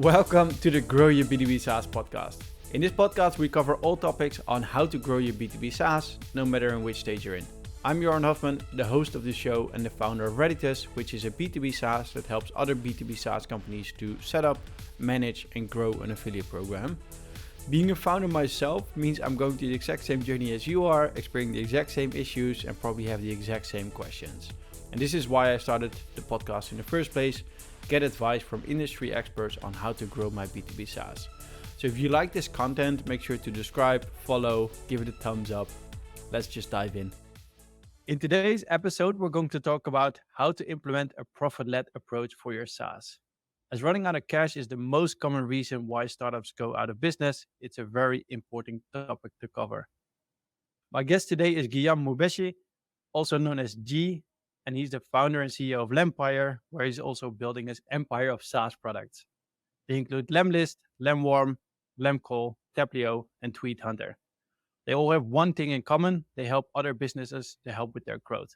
Welcome to the Grow Your B2B SaaS podcast. In this podcast, we cover all topics on how to grow your B2B SaaS, no matter in which stage you're in. I'm Joran Hofman, the host of the show and the founder of Redditus, which is a B2B SaaS that helps other B2B SaaS companies to set up, manage, and grow an affiliate program. Being a founder myself means I'm going through the exact same journey as you are, experiencing the exact same issues, and probably have the exact same questions. And this is why I started the podcast in the first place. Get advice from industry experts on how to grow my B2B SaaS. So if you like this content, make sure to subscribe, follow, give it a thumbs up. Let's just dive in. In today's episode, we're going to talk about how to implement a profit-led approach for your SaaS. As running out of cash is the most common reason why startups go out of business, it's a very important topic to cover. My guest today is Guillaume Moubeche, also known as G, and he's the founder and CEO of Lempire, where he's also building his empire of SaaS products. They include Lemlist, lemwarm, lemcal, taplio, and tweethunterr. They all have one thing in common: they help other businesses to help with their growth.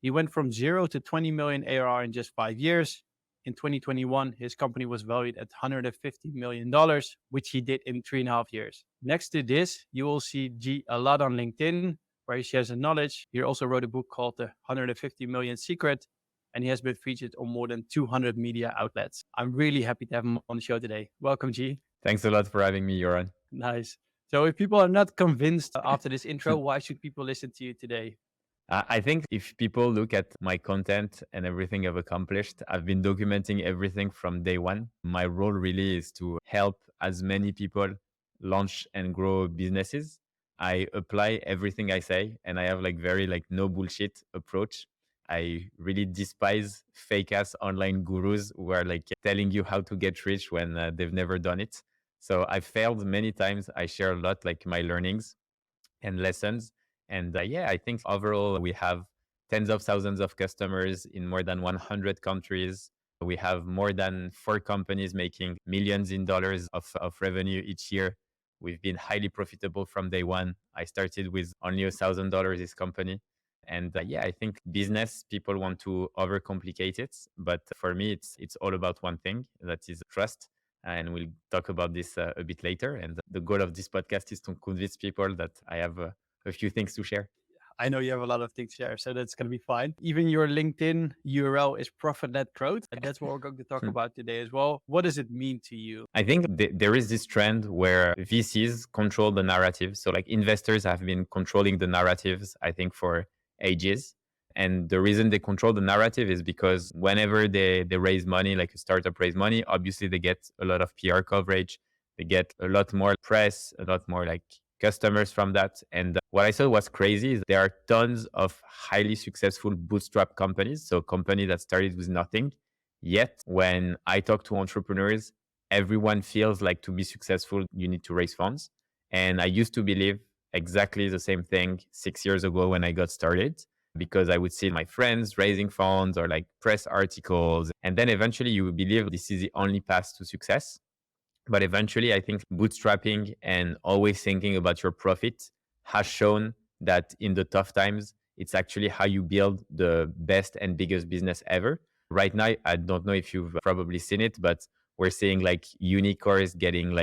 He went from 0 to 20 million ARR in just 5 years. In 2021, his company was valued at $150 million, which he did in 3.5 years. Next to this, you will see G a lot on LinkedIn, where he shares his knowledge. He also wrote a book called The 150 Million Secret, and he has been featured on more than 200 media outlets. I'm really happy to have him on the show today. Welcome, G. Thanks a lot for having me, Joran. Nice. So if people are not convinced after this intro, why should people listen to you today? I think if people look at my content and everything I've accomplished, I've been documenting everything from day one. My role really is to help as many people launch and grow businesses. I apply everything I say, and I have very no bullshit approach. I really despise fake ass online gurus who are telling you how to get rich when they've never done it. So I failed many times. I share a lot my learnings and lessons. And I think overall we have tens of thousands of customers in more than 100 countries. We have more than 4 companies making millions in dollars of revenue each year. We've been highly profitable from day one. I started with only $1,000 this company. And I think business people want to overcomplicate it. But for me, it's all about one thing, that is trust. And we'll talk about this a bit later. And the goal of this podcast is to convince people that I have a few things to share. I know you have a lot of things to share, so that's going to be fine. Even your LinkedIn URL is profit-led growth. And that's what we're going to talk about today as well. What does it mean to you? I think there is this trend where VCs control the narrative. So investors have been controlling the narratives, I think, for ages. And the reason they control the narrative is because whenever they raise money, like a startup raise money, obviously they get a lot of PR coverage. They get a lot more press, a lot more customers from that. And what I saw was crazy is there are tons of highly successful bootstrap companies. So companies that started with nothing. Yet when I talk to entrepreneurs, everyone feels like to be successful, you need to raise funds. And I used to believe exactly the same thing 6 years ago when I got started, because I would see my friends raising funds or press articles. And then eventually you believe this is the only path to success. But eventually I think bootstrapping and always thinking about your profit has shown that in the tough times, it's actually how you build the best and biggest business ever. Right now, I don't know if you've probably seen it, but we're seeing unicorns getting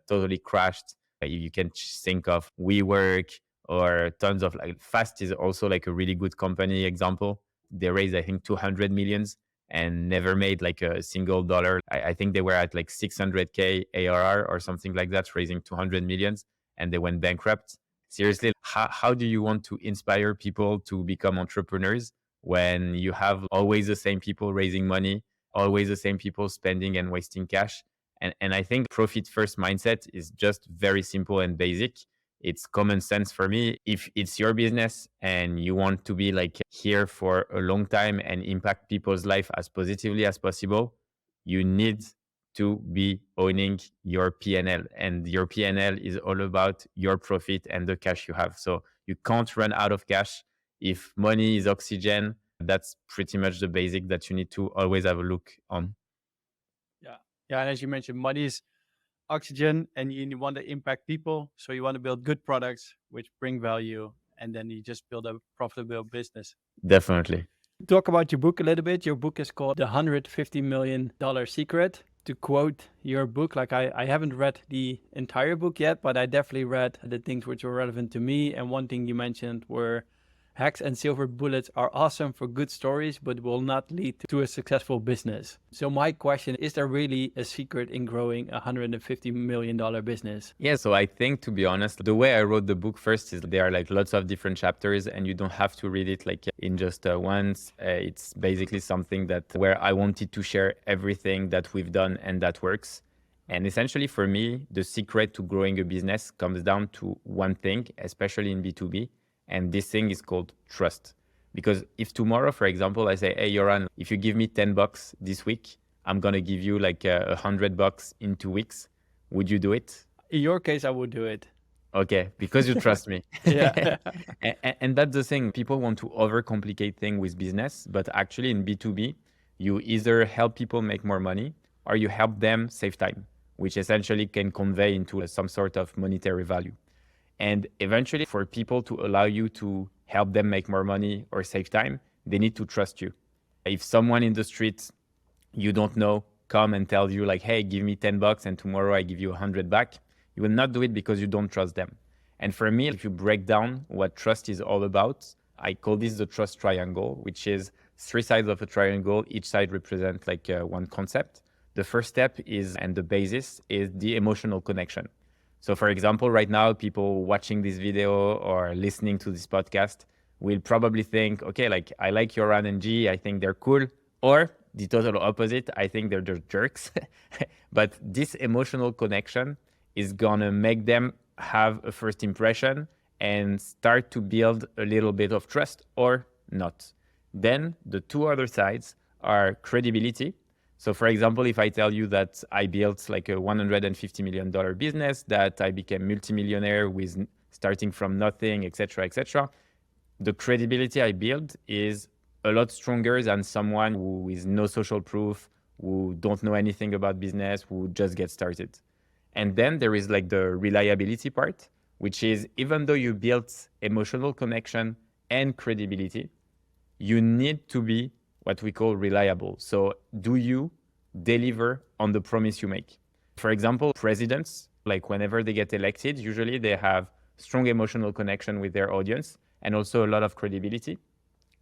totally crashed. You can think of WeWork or tons of Fast is also a really good company example. They raised, I think, 200 millions and never made a single dollar. I think they were at 600K ARR or something like that, raising 200 millions, and they went bankrupt. Seriously, how do you want to inspire people to become entrepreneurs when you have always the same people raising money, always the same people spending and wasting cash? And I think profit first mindset is just very simple and basic. It's common sense for me. If it's your business and you want to be here for a long time and impact people's life as positively as possible, you need to be owning your P&L. And your P&L is all about your profit and the cash you have. So you can't run out of cash. If money is oxygen, that's pretty much the basic that you need to always have a look on. Yeah. And as you mentioned, money is oxygen, and you want to impact people. So you want to build good products which bring value, and then you just build a profitable business. Definitely. Talk about your book a little bit. Your book is called The $150 Million Secret. To quote your book, like I haven't read the entire book yet, but I definitely read the things which were relevant to me. And one thing you mentioned were hacks and silver bullets are awesome for good stories, but will not lead to a successful business. So my question, is there really a secret in growing a $150 million business? Yeah, so I think, to be honest, the way I wrote the book first is there are like lots of different chapters and you don't have to read it like in just once. It's basically something that where I wanted to share everything that we've done and that works. And essentially for me, the secret to growing a business comes down to one thing, especially in B2B. And this thing is called trust. Because if tomorrow, for example, I say, hey, Joran, if you give me $10 this week, I'm going to give you like $100 in 2 weeks. Would you do it? In your case, I would do it. Okay, because you trust me. Yeah. And that's the thing. People want to overcomplicate things with business, but actually in B2B, you either help people make more money or you help them save time, which essentially can convey into some sort of monetary value. And eventually, for people to allow you to help them make more money or save time, they need to trust you. If someone in the street you don't know come and tell you like, hey, give me $10 and tomorrow I give you 100 back, you will not do it because you don't trust them. And for me, if you break down what trust is all about, I call this the trust triangle, which is 3 sides of a triangle. Each side represents like one concept. The first step is, and the basis is the emotional connection. So for example, right now, people watching this video or listening to this podcast will probably think, okay, like I like Joran and G, I think they're cool. Or the total opposite, I think they're just jerks. But this emotional connection is gonna make them have a first impression and start to build a little bit of trust or not. Then the 2 other sides are credibility. So for example, if I tell you that I built like a $150 million business, that I became multimillionaire with starting from nothing, etc., the credibility I build is a lot stronger than someone who is no social proof, who don't know anything about business, who just get started. And then there is like the reliability part, which is even though you built emotional connection and credibility, you need to be what we call reliable. So do you deliver on the promise you make? For example, presidents, like whenever they get elected, usually they have strong emotional connection with their audience and also a lot of credibility.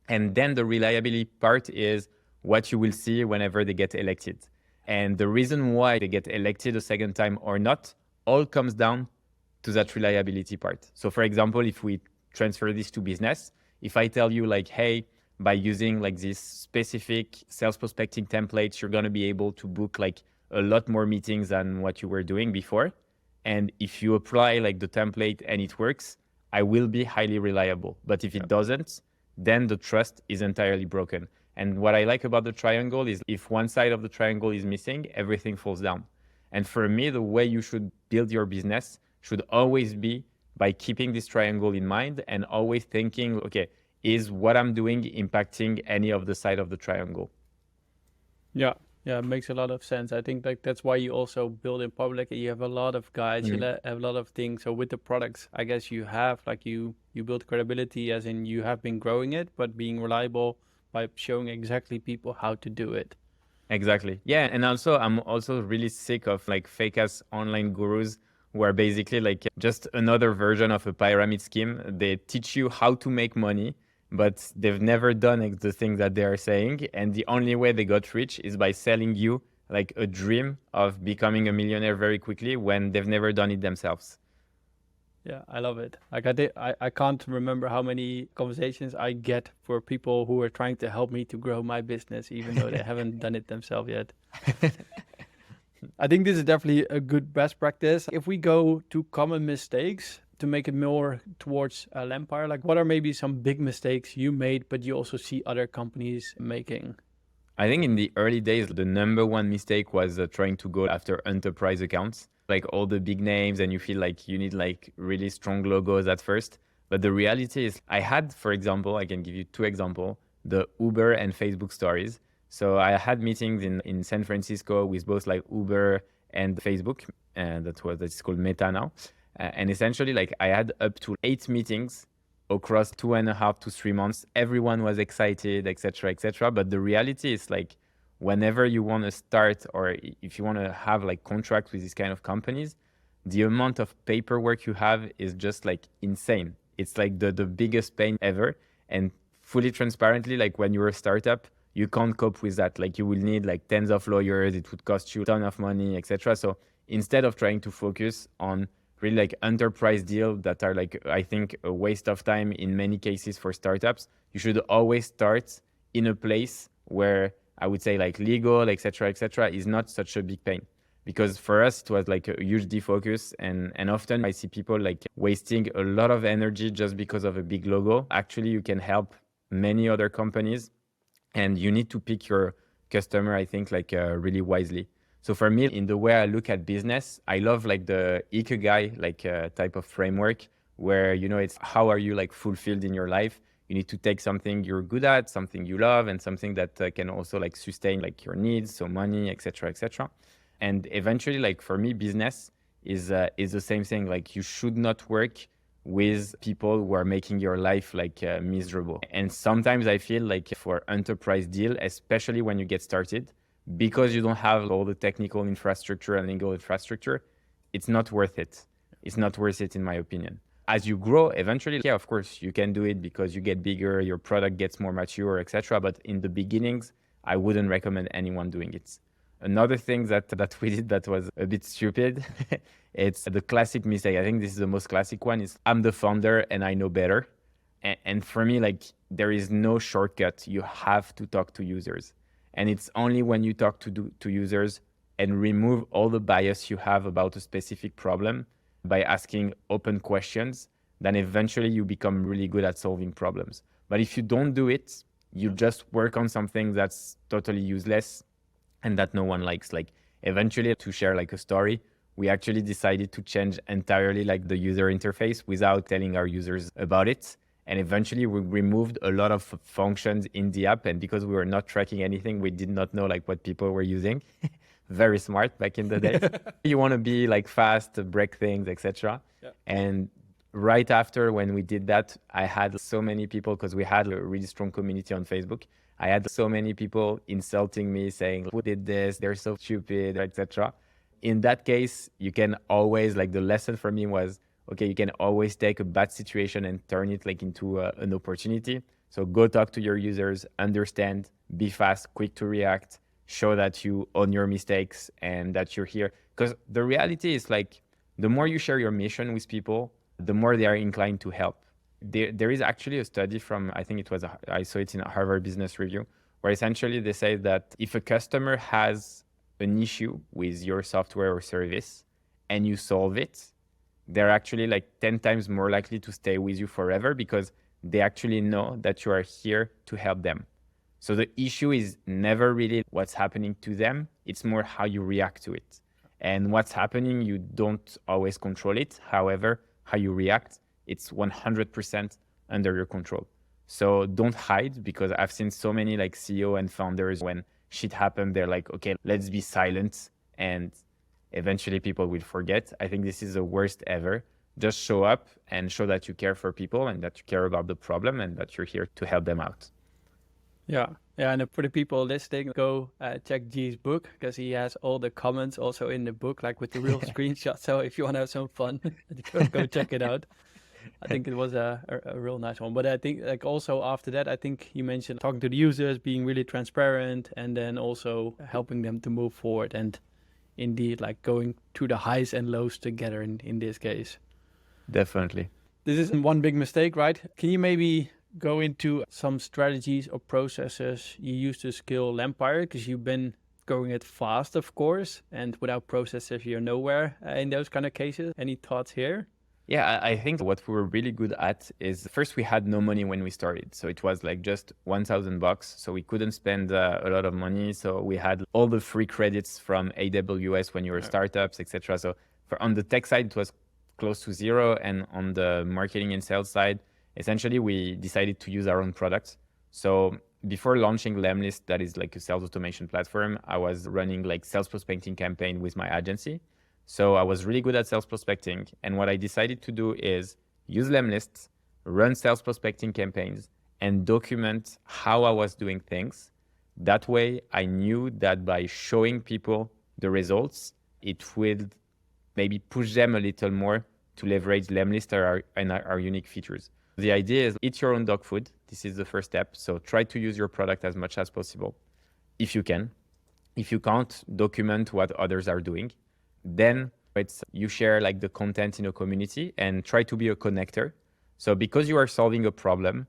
And then the reliability part is what you will see whenever they get elected. And the reason why they get elected a second time or not all comes down to that reliability part. So for example, if we transfer this to business, if I tell you like, hey, by using like this specific sales prospecting templates, you're going to be able to book like a lot more meetings than what you were doing before. And if you apply like the template and it works, I will be highly reliable. But if it doesn't, then the trust is entirely broken. And what I like about the triangle is if one side of the triangle is missing, everything falls down. And for me, the way you should build your business should always be by keeping this triangle in mind and always thinking, okay, is what I'm doing impacting any of the side of the triangle? Yeah, it makes a lot of sense. I think like that's why you also build in public. You have a lot of guides, you have a lot of things. So with the products, I guess you have like you build credibility as in you have been growing it, but being reliable by showing exactly people how to do it. Exactly. Yeah. And also, I'm also really sick of like fake ass online gurus who are basically like just another version of a pyramid scheme. They teach you how to make money, but they've never done the thing that they are saying. And the only way they got rich is by selling you like a dream of becoming a millionaire very quickly when they've never done it themselves. Yeah, I love it. Like I can't remember how many conversations I get for people who are trying to help me to grow my business, even though they haven't done it themselves yet. I think this is definitely a good best practice. If we go to common mistakes to make it more towards Lempire, like what are maybe some big mistakes you made, but you also see other companies making? I think in the early days, the number one mistake was trying to go after enterprise accounts, like all the big names, and you feel like you need like really strong logos at first. But the reality is I had, for example, I can give you 2 examples, the Uber and Facebook stories. So I had meetings in San Francisco with both like Uber and Facebook, and that's called Meta now. And essentially like I had up to 8 meetings across 2.5 to 3 months. Everyone was excited, etc., etc. But the reality is like whenever you want to start, or if you want to have like contracts with these kind of companies, the amount of paperwork you have is just like insane. It's like the biggest pain ever. And fully transparently, like when you're a startup, you can't cope with that. Like you will need like tens of lawyers. It would cost you a ton of money, etc. So instead of trying to focus on really like enterprise deals that are like, I think, a waste of time in many cases for startups, you should always start in a place where I would say like legal, etc., is not such a big pain. Because for us, it was like a huge defocus. And often I see people like wasting a lot of energy just because of a big logo. Actually, you can help many other companies, and you need to pick your customer, I think, like really wisely. So for me, in the way I look at business, I love like the ikigai like type of framework where, you know, it's how are you like fulfilled in your life? You need to take something you're good at, something you love, and something that can also like sustain like your needs, so money, etc., etc. And eventually, like for me, business is the same thing. Like you should not work with people who are making your life like miserable. And sometimes I feel like for enterprise deal, especially when you get started, because you don't have all the technical infrastructure and legal infrastructure, it's not worth it. It's not worth it, in my opinion. As you grow, eventually, yeah, of course, you can do it because you get bigger, your product gets more mature, etc. But in the beginnings, I wouldn't recommend anyone doing it. Another thing that we did that was a bit stupid, it's the classic mistake. I think this is the most classic one, is I'm the founder and I know better. And for me, like there is no shortcut. You have to talk to users. And it's only when you talk to users and remove all the bias you have about a specific problem by asking open questions, then eventually you become really good at solving problems. But if you don't do it, you just work on something that's totally useless and that no one likes. Like eventually, to share like a story, we actually decided to change entirely like the user interface without telling our users about it. And eventually we removed a lot of functions in the app. And because we were not tracking anything, we did not know like what people were using. Very smart back in the day. You want to be like fast, break things, etc. Yeah. And right after when we did that, I had so many people, because we had a really strong community on Facebook. I had so many people insulting me, saying, who did this? They're so stupid, etc. In that case, you can always, like the lesson for me was, okay, you can always take a bad situation and turn it like into an opportunity. So go talk to your users, understand, be fast, quick to react, show that you own your mistakes and that you're here. Because the reality is like, the more you share your mission with people, the more they are inclined to help. There is actually a study from, I think it was, I saw it in a Harvard Business Review, where essentially they say that if a customer has an issue with your software or service and you solve it, they're actually like 10 times more likely to stay with you forever, because they actually know that you are here to help them. So the issue is never really what's happening to them. It's more how you react to it. And what's happening, you don't always control it. However, how you react, it's 100% under your control. So don't hide, because I've seen so many like CEO and founders, when shit happened, they're like, okay, let's be silent. And eventually people will forget. I think this is the worst ever. Just show up and show that you care for people and that you care about the problem and that you're here to help them out. Yeah. And for the people listening, go check G's book, because he has all the comments also in the book, like with the real screenshots. So if you want to have some fun, go check it out. I think it was a real nice one. But I think like also after that, I think you mentioned talking to the users, being really transparent, and then also helping them to move forward, and indeed like going through the highs and lows together in this case. Definitely. This isn't one big mistake, right? Can you maybe go into some strategies or processes you use to scale Lempire? Because you've been growing it fast, of course, and without processes, you're nowhere in those kind of cases. Any thoughts here? Yeah, I think what we were really good at is, first, we had no money when we started. So it was like just $1,000. So we couldn't spend a lot of money. So we had all the free credits from AWS when you were startups, etc. So on the tech side, it was close to zero. And on the marketing and sales side, essentially, we decided to use our own products. So before launching Lemlist, that is like a sales automation platform, I was running like sales prospecting campaign with my agency. So I was really good at sales prospecting. And what I decided to do is use Lemlist, run sales prospecting campaigns, and document how I was doing things, That way, I knew that by showing people the results, it will maybe push them a little more to leverage Lemlist and our unique features. The idea is eat your own dog food. This is the first step. So try to use your product as much as possible, if you can. If you can't, document what others are doing. Then you share like the content in a community and try to be a connector. So because you are solving a problem,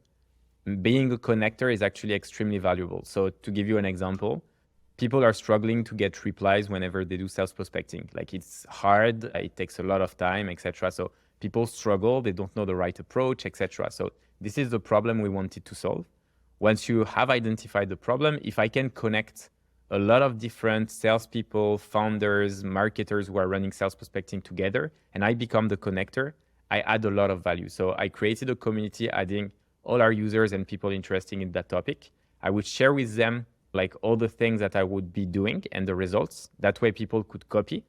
being a connector is actually extremely valuable. So to give you an example, people are struggling to get replies whenever they do sales prospecting. Like it's hard, it takes a lot of time, etc. So people struggle, they don't know the right approach, etc. So this is the problem we wanted to solve. Once you have identified the problem, if I can connect a lot of different salespeople, founders, marketers who are running sales prospecting together, and I become the connector, I add a lot of value. So I created a community adding all our users and people interested in that topic. I would share with them like all the things that I would be doing and the results. That way people could copy.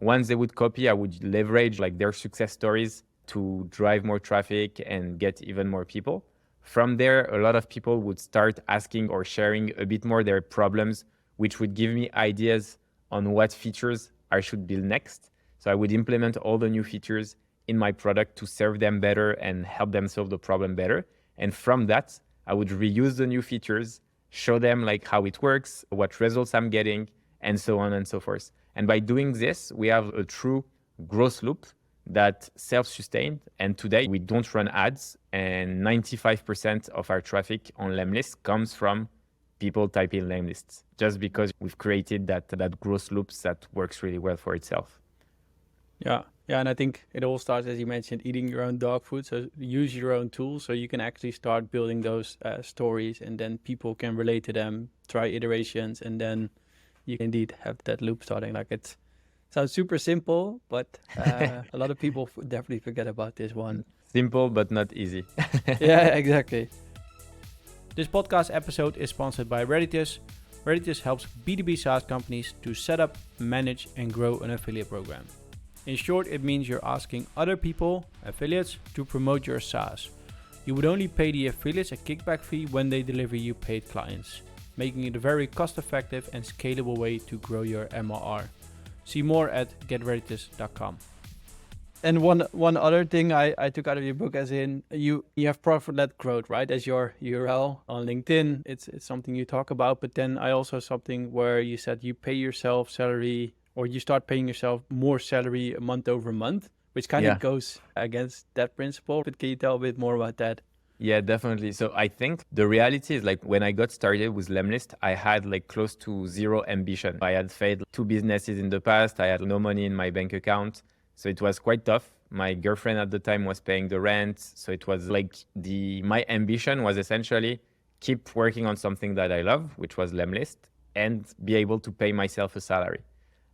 Once they would copy, I would leverage like their success stories to drive more traffic and get even more people. From there, a lot of people would start asking or sharing a bit more their problems, which would give me ideas on what features I should build next. So I would implement all the new features in my product to serve them better and help them solve the problem better. And from that, I would reuse the new features, show them like how it works, what results I'm getting, and so on and so forth. And by doing this, we have a true growth loop that self-sustained. And today we don't run ads, and 95% of our traffic on Lemlist comes from people typing Lemlist, just because we've created that growth loops that works really well for itself. Yeah, and I think it all starts, as you mentioned, eating your own dog food. So use your own tools so you can actually start building those stories, and then people can relate to them, try iterations, and then you can indeed have that loop starting. Like it sounds super simple, but a lot of people definitely forget about this one. Simple, but not easy. Yeah, exactly. This podcast episode is sponsored by Reditus. Reditus helps B2B SaaS companies to set up, manage, and grow an affiliate program. In short, it means you're asking other people, affiliates, to promote your SaaS. You would only pay the affiliates a kickback fee when they deliver you paid clients, making it a very cost-effective and scalable way to grow your MRR. See more at getreditus.com. And one other thing I took out of your book, as in you have profit-led growth, right? As your URL on LinkedIn, it's something you talk about. But then I also something where you said you pay yourself salary, or you start paying yourself more salary month over month, which kind of goes against that principle. But can you tell a bit more about that? Yeah, definitely. So I think the reality is like when I got started with Lemlist, I had like close to zero ambition. I had failed 2 businesses in the past. I had no money in my bank account. So it was quite tough. My girlfriend at the time was paying the rent. So it was like my ambition was essentially keep working on something that I love, which was Lemlist, and be able to pay myself a salary.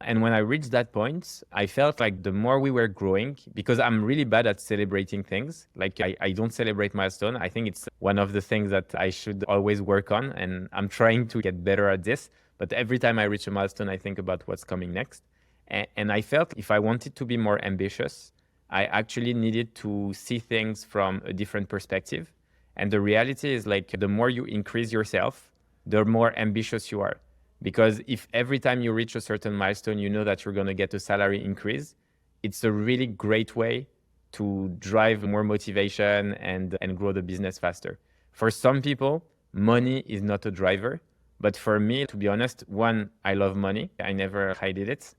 And when I reached that point, I felt like the more we were growing, because I'm really bad at celebrating things. Like I don't celebrate milestone. I think it's one of the things that I should always work on. And I'm trying to get better at this. But every time I reach a milestone, I think about what's coming next. And I felt if I wanted to be more ambitious, I actually needed to see things from a different perspective. And the reality is like the more you increase yourself, the more ambitious you are. Because if every time you reach a certain milestone, you know that you're going to get a salary increase, it's a really great way to drive more motivation and grow the business faster. For some people, money is not a driver. But for me, to be honest, 1, I love money. I never hid it.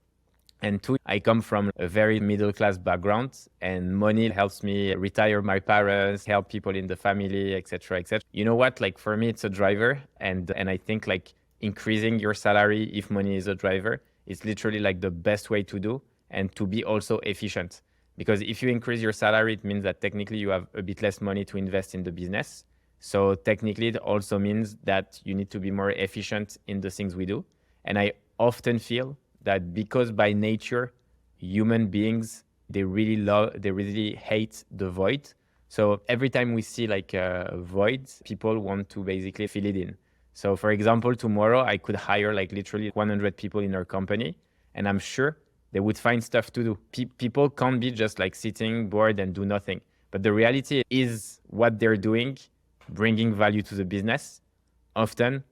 And 2, I come from a very middle-class background, and money helps me retire my parents, help people in the family, etc., etc. You know what? Like for me, it's a driver. And I think like increasing your salary if money is a driver is literally like the best way to do, and to be also efficient. Because if you increase your salary, it means that technically you have a bit less money to invest in the business. So technically it also means that you need to be more efficient in the things we do. And I often feel that because by nature, human beings, they really hate the void. So every time we see like a void, people want to basically fill it in. So for example, tomorrow I could hire like literally 100 people in our company, and I'm sure they would find stuff to do. People can't be just like sitting bored and do nothing. But the reality is what they're doing, bringing value to the business. Often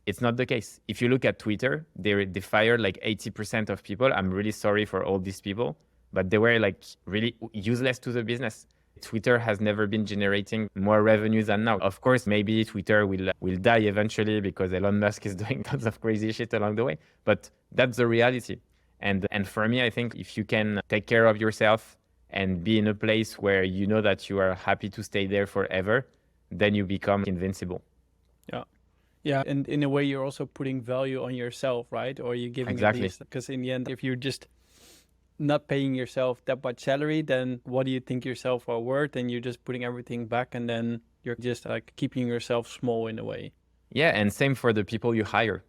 It's not the case. If you look at Twitter, they fired like 80% of people. I'm really sorry for all these people, but they were like really useless to the business. Twitter has never been generating more revenue than now. Of course, maybe Twitter will die eventually because Elon Musk is doing tons of crazy shit along the way, but that's the reality. And for me, I think if you can take care of yourself and be in a place where you know that you are happy to stay there forever, then you become invincible. Yeah. Yeah. And in a way, you're also putting value on yourself, right? Or you're giving at Exactly. least, because in the end, if you're just not paying yourself that much salary, then what do you think yourself are worth? And you're just putting everything back, and then you're just like keeping yourself small in a way. Yeah, and same for the people you hire.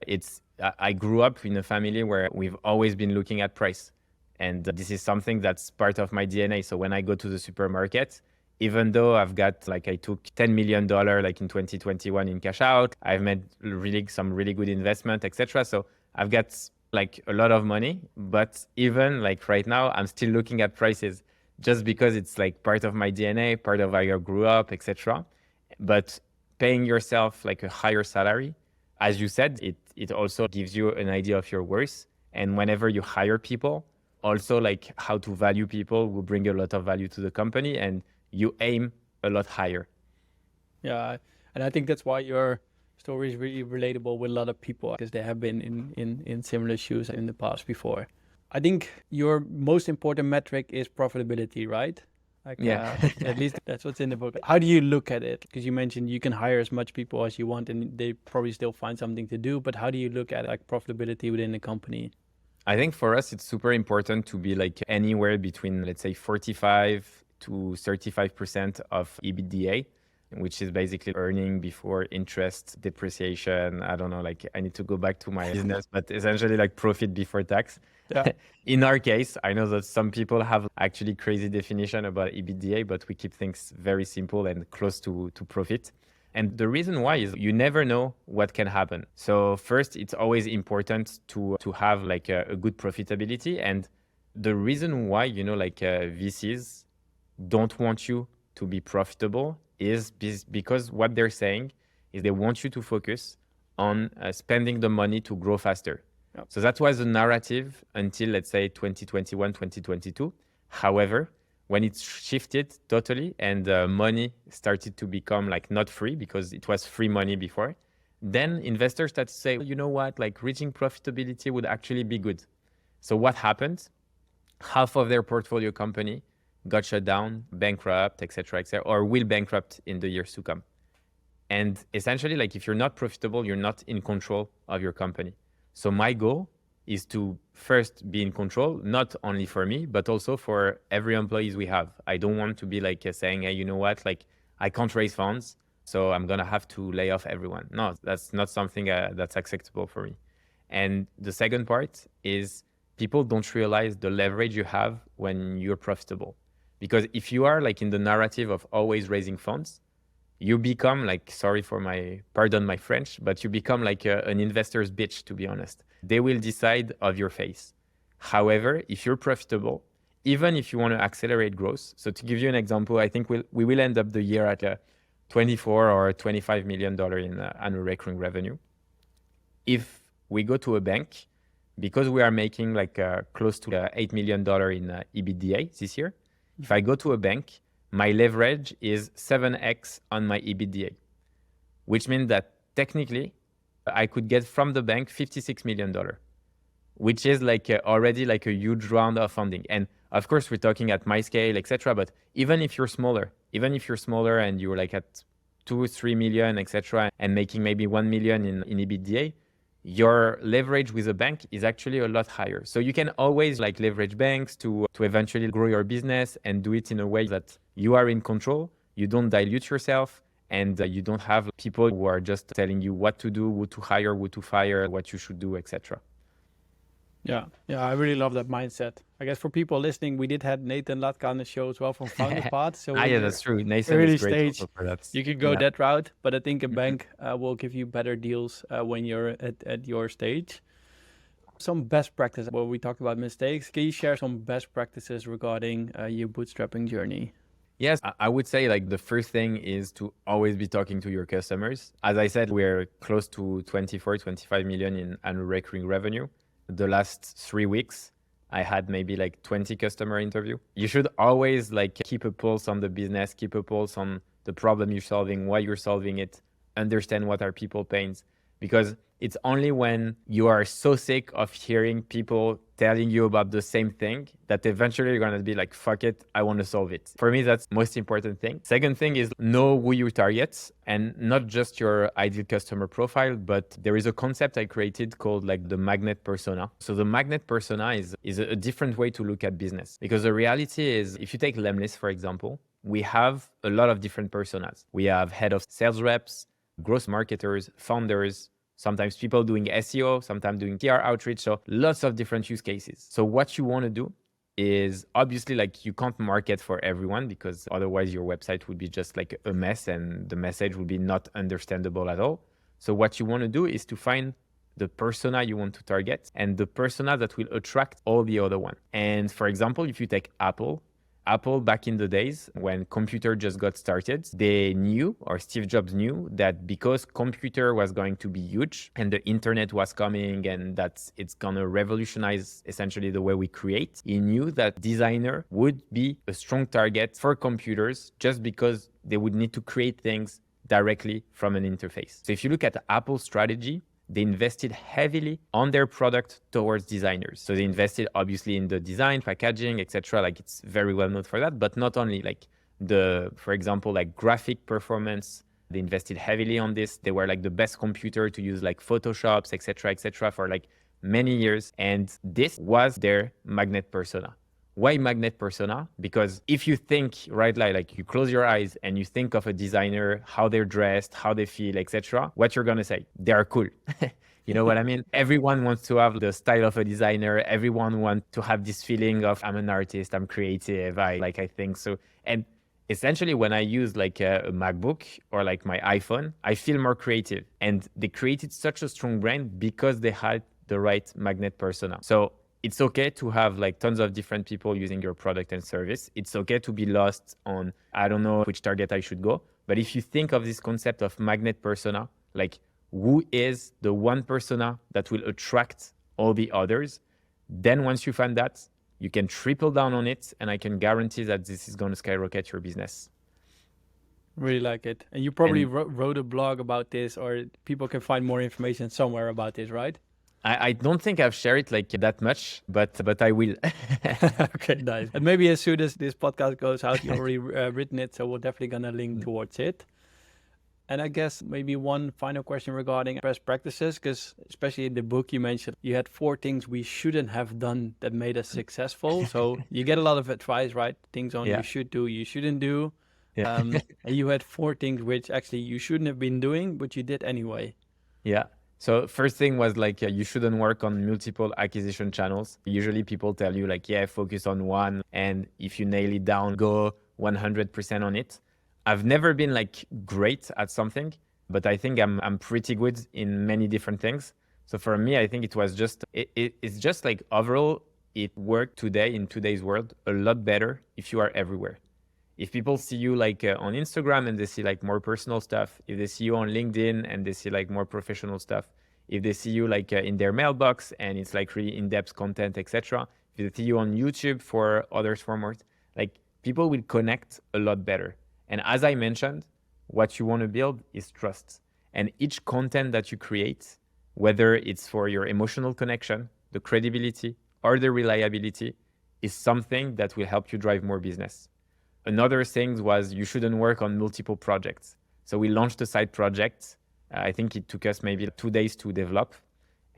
I grew up in a family where we've always been looking at price. And this is something that's part of my DNA. So when I go to the supermarket, even though I took $10 million like in 2021 in cash out, I've made some really good investment, etc. So I've got like a lot of money, but even like right now, I'm still looking at prices just because it's like part of my DNA, part of how I grew up, etc. But paying yourself like a higher salary, as you said, it also gives you an idea of your worth. And whenever you hire people, also like how to value people will bring a lot of value to the company, and you aim a lot higher. Yeah. And I think that's why your story is really relatable with a lot of people, because they have been in similar shoes in the past before. I think your most important metric is profitability, right? Like, Yeah. at least that's what's in the book. How do you look at it? Because you mentioned you can hire as much people as you want and they probably still find something to do. But how do you look at like profitability within the company? I think for us, it's super important to be like anywhere between, let's say, 45 to 35% of EBITDA, which is basically earning before interest, depreciation. I don't know, like I need to go back to my business, but essentially like profit before tax. Yeah. In our case, I know that some people have actually crazy definition about EBITDA, but we keep things very simple and close to profit. And the reason why is you never know what can happen. So first, it's always important to have like a good profitability. And the reason why, VCs don't want you to be profitable is because what they're saying is they want you to focus on spending the money to grow faster. Yep. So that was the narrative until, let's say, 2021, 2022. However, when it shifted totally and money started to become like not free because it was free money before, then investors started to say, you know what, like reaching profitability would actually be good. So what happened? Half of their portfolio company got shut down, bankrupt, etc., or will bankrupt in the years to come. And essentially, like if you're not profitable, you're not in control of your company. So my goal is to first be in control, not only for me, but also for every employees we have. I don't want to be like saying, hey, you know what, like I can't raise funds, so I'm going to have to lay off everyone. No, that's not something that's acceptable for me. And the second part is people don't realize the leverage you have when you're profitable. Because if you are like in the narrative of always raising funds, you become like, pardon my French, but you become like an investor's bitch, to be honest. They will decide of your face. However, if you're profitable, even if you want to accelerate growth, so to give you an example, I think we will end up the year at a $24 or $25 million in annual recurring revenue. If we go to a bank, because we are making like close to $8 million in EBITDA this year, if I go to a bank, my leverage is 7x on my EBITDA, which means that technically I could get from the bank $56 million, which is like already like a huge round of funding. And of course, we're talking at my scale, etc. But even if you're smaller and you're like at 2-3 million, etc., and making maybe 1 million in EBITDA, your leverage with a bank is actually a lot higher. So you can always like leverage banks to eventually grow your business and do it in a way that you are in control, you don't dilute yourself, and you don't have people who are just telling you what to do, who to hire, who to fire, what you should do, etc. Yeah, I really love that mindset. I guess for people listening, we did have Nathan Latka on the show as well from Founder Pod. So yeah, that's true. Nathan early is great stage, also for that. you can go that route, but I think a bank will give you better deals when you're at your stage. Some best practices. We talked about mistakes. Can you share some best practices regarding your bootstrapping journey? Yes, I would say like the first thing is to always be talking to your customers. As I said, we're close to 24, 25 million in annual recurring revenue. The last 3 weeks, I had maybe like 20 customer interview. You should always like keep a pulse on the business, keep a pulse on the problem you're solving, why you're solving it, understand what are people pains, because it's only when you are so sick of hearing people telling you about the same thing that eventually you're going to be like, fuck it, I want to solve it. For me, that's the most important thing. Second thing is know who you target, and not just your ideal customer profile, but there is a concept I created called like the magnet persona. So the magnet persona is a different way to look at business, because the reality is, if you take Lemlist, for example, we have a lot of different personas. We have head of sales reps, growth marketers, founders, sometimes people doing SEO, sometimes doing PR outreach. So lots of different use cases. So what you want to do is, obviously, like, you can't market for everyone, because otherwise your website would be just like a mess and the message would be not understandable at all. So what you want to do is to find the persona you want to target and the persona that will attract all the other one. And for example, if you take Apple back in the days when computer just got started, they knew, or Steve Jobs knew, that because computer was going to be huge and the internet was coming and that it's gonna revolutionize essentially the way we create, he knew that designer would be a strong target for computers, just because they would need to create things directly from an interface. So if you look at Apple's strategy, they invested heavily on their product towards designers. So they invested obviously in the design, packaging, etc. Like, it's very well known for that, but not only, like, for example, like graphic performance, they invested heavily on this. They were like the best computer to use like Photoshops, etc., for like many years. And this was their magnet persona. Why magnet persona? Because if you think, right, like you close your eyes and you think of a designer, how they're dressed, how they feel, etc., what you're going to say, they are cool. You know what I mean? Everyone wants to have the style of a designer. Everyone wants to have this feeling of, I'm an artist, I'm creative, I think so. And essentially, when I use like a MacBook or like my iPhone, I feel more creative. And they created such a strong brand because they had the right magnet persona. So it's okay to have like tons of different people using your product and service. It's okay to be lost on, I don't know which target I should go. But if you think of this concept of magnet persona, like, who is the one persona that will attract all the others, then once you find that, you can triple down on it, and I can guarantee that this is going to skyrocket your business. Really like it. And you probably wrote a blog about this, or people can find more information somewhere about this, right? I don't think I've shared it like that much, but I will. Okay, nice. And maybe as soon as this podcast goes out, you already written it, so we're definitely going to link towards it. And I guess maybe one final question regarding best practices, because especially in the book you mentioned you had 4 things we shouldn't have done that made us successful. So you get a lot of advice, right? Things on you should do, you shouldn't do. Yeah. And you had 4 things which actually you shouldn't have been doing, but you did anyway. Yeah. So first thing was like, you shouldn't work on multiple acquisition channels. Usually people tell you like, focus on one. And if you nail it down, go 100% on it. I've never been like great at something, but I think I'm pretty good in many different things. So for me, I think it was just, it's just like overall, it worked today in today's world a lot better if you are everywhere. If people see you like on Instagram and they see like more personal stuff, if they see you on LinkedIn and they see like more professional stuff, if they see you like in their mailbox and it's like really in-depth content, etc., if they see you on YouTube for others formats, like people will connect a lot better. And as I mentioned, what you want to build is trust. And each content that you create, whether it's for your emotional connection, the credibility, or the reliability, is something that will help you drive more business. Another thing was you shouldn't work on multiple projects. So we launched a side project. I think it took us maybe 2 days to develop.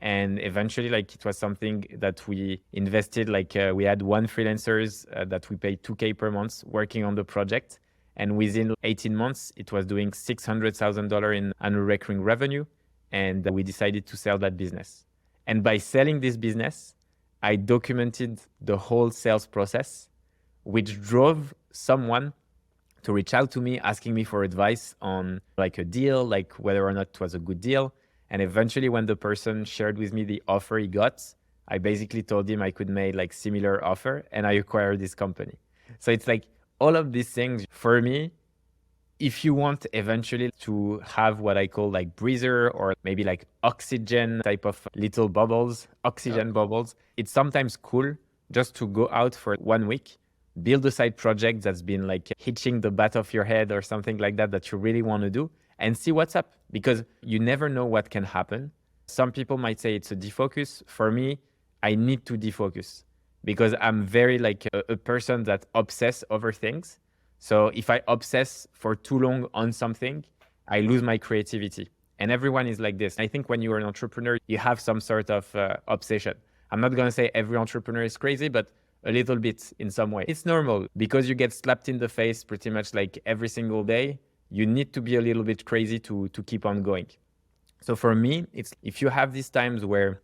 And eventually, like, it was something that we invested, like we had 1 freelancers that we paid $2,000 per month working on the project. And within 18 months, it was doing $600,000 in annual recurring revenue. And we decided to sell that business. And by selling this business, I documented the whole sales process, which drove someone to reach out to me asking me for advice on like a deal, like whether or not it was a good deal. And eventually when the person shared with me the offer he got, I basically told him I could make like similar offer and I acquired this company. So it's like all of these things, for me, if you want eventually to have what I call like breather or maybe like oxygen type of little bubbles, oxygen bubbles, it's sometimes cool just to go out for 1 week, build a side project that's been like hitching the back of your head or something like that that you really want to do and see what's up, because you never know what can happen. Some people might say it's a defocus. For me, I need to defocus because I'm very like a person that obsess over things. So if I obsess for too long on something, I lose my creativity. And everyone is like this. I think when you are an entrepreneur, you have some sort of obsession. I'm not going to say every entrepreneur is crazy, but a little bit in some way. It's normal because you get slapped in the face pretty much like every single day. You need to be a little bit crazy to keep on going. So for me, it's if you have these times where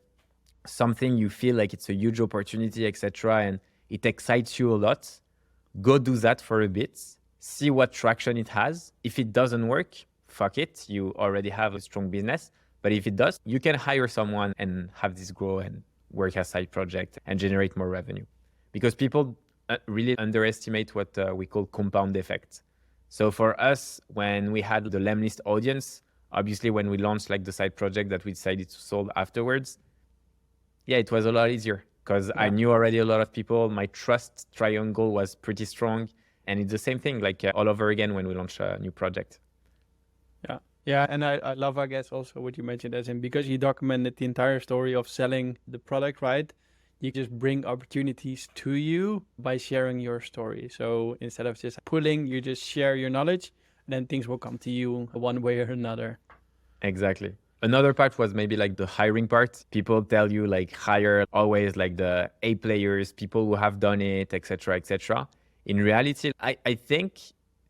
something you feel like it's a huge opportunity, etc., and it excites you a lot, go do that for a bit, see what traction it has. If it doesn't work, fuck it, you already have a strong business. But if it does, you can hire someone and have this grow and work as a side project and generate more revenue. Because people really underestimate what we call compound effect. So for us, when we had the Lemlist audience, obviously when we launched like the side project that we decided to solve afterwards, yeah, it was a lot easier because I knew already a lot of people. My trust triangle was pretty strong. And it's the same thing, like all over again when we launch a new project. Yeah, and I love, I guess, also what you mentioned as in because you documented the entire story of selling the product, right? You just bring opportunities to you by sharing your story. So instead of just pulling, you just share your knowledge, and then things will come to you one way or another. Exactly. Another part was maybe like the hiring part. People tell you like hire always like the A players, people who have done it, etc., etc. In reality, I think,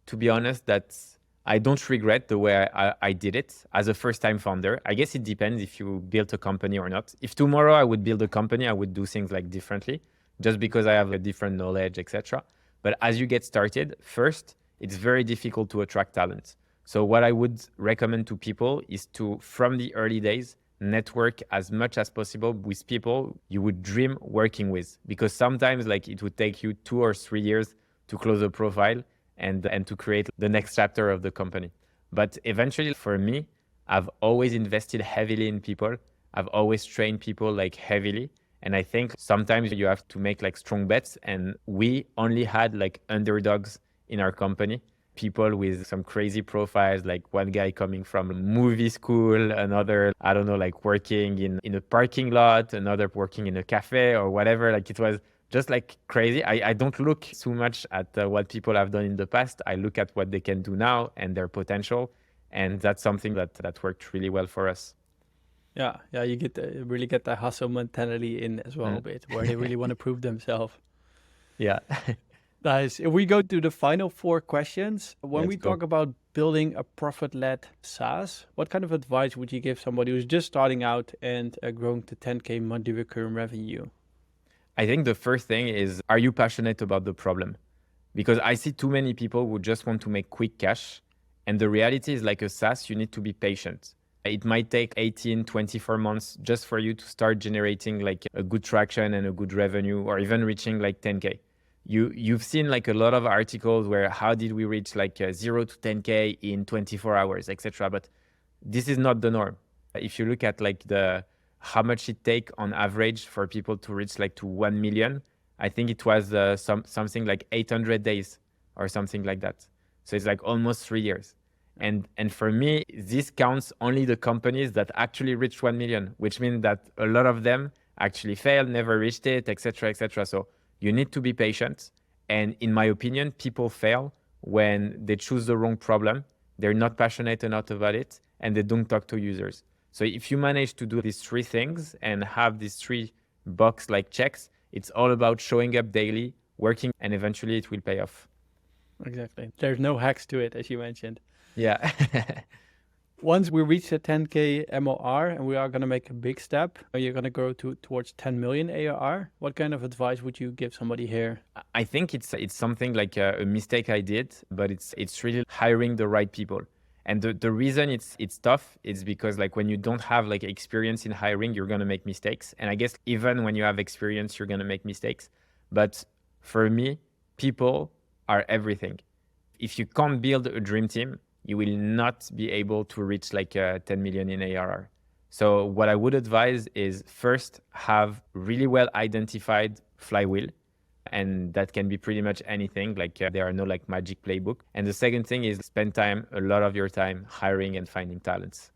to be honest, that I don't regret the way I did it as a first-time founder. I guess it depends if you built a company or not. If tomorrow I would build a company, I would do things like differently, just because I have a different knowledge, etc. But as you get started, first, it's very difficult to attract talent. So what I would recommend to people is to, from the early days, network as much as possible with people you would dream working with, because sometimes like it would take you 2 or 3 years to close a profile and to create the next chapter of the company. But eventually, for me, I've always invested heavily in people. I've always trained people like heavily. And I think sometimes you have to make like strong bets. And we only had like underdogs in our company, people with some crazy profiles, like one guy coming from movie school, another, I don't know, like working in a parking lot, another working in a cafe or whatever. Like it was just like crazy. I don't look too much at what people have done in the past. I look at what they can do now and their potential. And that's something that worked really well for us. Yeah, you really get the hustle mentality in as well a bit, where they really want to prove themselves. Yeah. Nice. If we go to the final 4 questions, when we talk about building a profit-led SaaS, what kind of advice would you give somebody who's just starting out and growing to 10K monthly recurring revenue? I think the first thing is, are you passionate about the problem? Because I see too many people who just want to make quick cash. And the reality is, like a SaaS, you need to be patient. It might take 18, 24 months just for you to start generating like a good traction and a good revenue, or even reaching like 10K. You've seen like a lot of articles where how did we reach like 0 to 10K in 24 hours, etc. But this is not the norm. If you look at like how much it take on average for people to reach like to 1 million, I think it was something like 800 days or something like that. So it's like almost 3 years. And for me, this counts only the companies that actually reached 1 million, which means that a lot of them actually failed, never reached it, etc., etc. So you need to be patient. And in my opinion, people fail when they choose the wrong problem, they're not passionate enough about it, and they don't talk to users. So if you manage to do these 3 things and have these 3 box like checks, it's all about showing up daily, working, and eventually it will pay off. Exactly. There's no hacks to it, as you mentioned. Yeah. Once we reach the 10K MOR and we are going to make a big step, you're going to grow towards 10 million ARR. What kind of advice would you give somebody here? I think it's something like a mistake I did, but it's really hiring the right people. And the reason it's tough is because like when you don't have like experience in hiring, you're going to make mistakes. And I guess even when you have experience, you're going to make mistakes. But for me, people are everything. If you can't build a dream team, you will not be able to reach like 10 million in ARR. So what I would advise is first have really well identified flywheel. And that can be pretty much anything, like there are no like magic playbook. And the second thing is spend a lot of your time hiring and finding talents.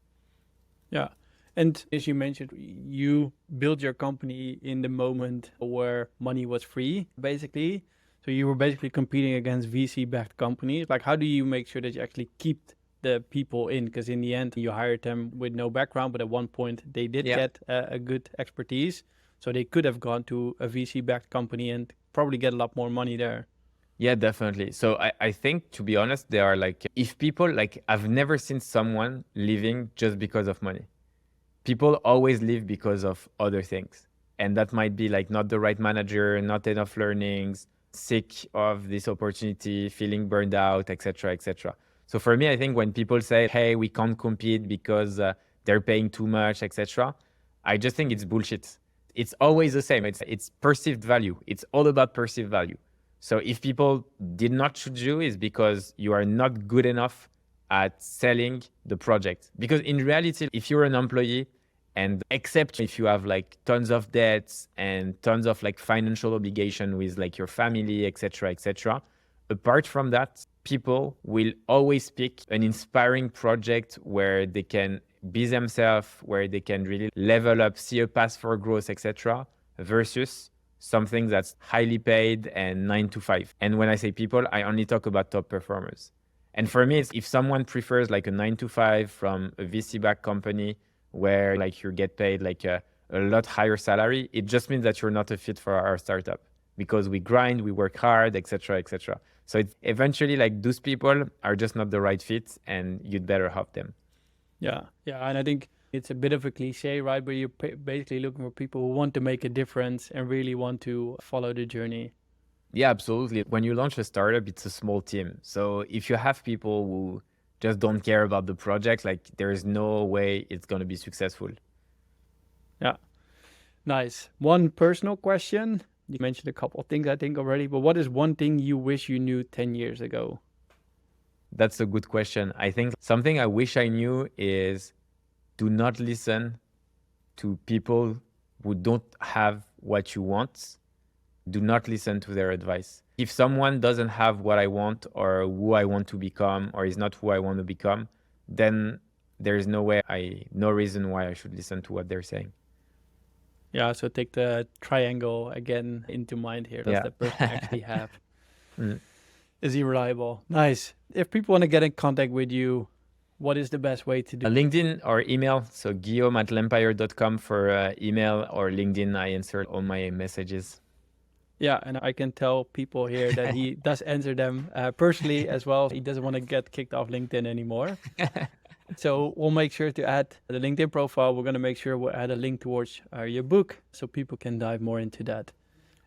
Yeah. And as you mentioned, you built your company in the moment where money was free, basically. So you were basically competing against VC-backed companies. Like, how do you make sure that you actually keep the people in? Because in the end, you hired them with no background, but at one point they did get a good expertise. So they could have gone to a VC-backed company and probably get a lot more money there. Yeah, definitely. So I think, to be honest, they are like, if people like, I've never seen someone leaving just because of money. People always leave because of other things. And that might be like not the right manager, not enough learnings, sick of this opportunity, feeling burned out, etc., etc. So for me, I think when people say, hey, we can't compete because they're paying too much, etc., I just think it's bullshit. It's always the same. It's perceived value. It's all about perceived value. So if people did not choose you, is because you are not good enough at selling the project. Because in reality, if you're an employee, and except if you have like tons of debts and tons of like financial obligation with like your family, etc., etc., apart from that, people will always pick an inspiring project where they can be themselves, where they can really level up, see a path for growth, etc., versus something that's highly paid and 9 to 5. And when I say people, I only talk about top performers. And for me, if someone prefers like a 9 to 5 from a VC-backed company where like you get paid like a lot higher salary, it just means that you're not a fit for our startup, because we grind, we work hard, etc., etc. So it's eventually like those people are just not the right fit, and you'd better help them. Yeah. And I think it's a bit of a cliche, right? Where you're basically looking for people who want to make a difference and really want to follow the journey. Yeah, absolutely. When you launch a startup, it's a small team. So if you have people who just don't care about the project, like there is no way it's going to be successful. Yeah. Nice. One personal question. You mentioned a couple of things, I think, already, but what is one thing you wish you knew 10 years ago? That's a good question. I think something I wish I knew is do not listen to people who don't have what you want. Do not listen to their advice. If someone doesn't have what I want or who I want to become, or is not who I want to become, then there's no reason why I should listen to what they're saying. Yeah, so take the triangle again into mind here. Does that person actually have? Is he reliable? Nice. If people want to get in contact with you, what is the best way to do? LinkedIn or email. So Guillaume@lempire.com for email, or LinkedIn. I answer all my messages. Yeah, and I can tell people here that he does answer them personally as well. He doesn't want to get kicked off LinkedIn anymore. So we'll make sure to add the LinkedIn profile. We're going to make sure we'll add a link towards your book so people can dive more into that.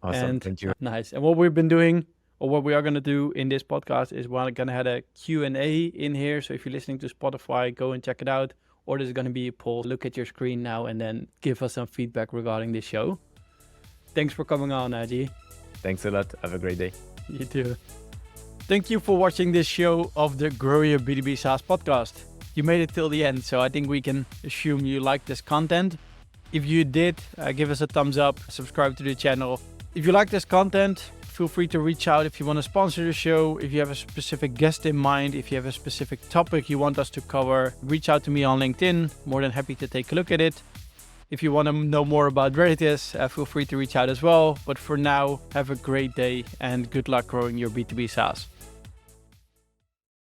Awesome, thank you. Nice. And what we've been doing, or what we are going to do in this podcast, is we're going to have a Q&A in here. So if you're listening to Spotify, go and check it out. Or there's going to be a poll. Look at your screen now and then give us some feedback regarding this show. Thanks for coming on, Aji. Thanks a lot. Have a great day. You too. Thank you for watching this show of the Grow Your B2B SaaS podcast. You made it till the end, so I think we can assume you like this content. If you did, give us a thumbs up, subscribe to the channel. If you like this content, feel free to reach out if you want to sponsor the show. If you have a specific guest in mind, if you have a specific topic you want us to cover, reach out to me on LinkedIn. More than happy to take a look at it. If you want to know more about Reditus, feel free to reach out as well. But for now, have a great day and good luck growing your B2B SaaS.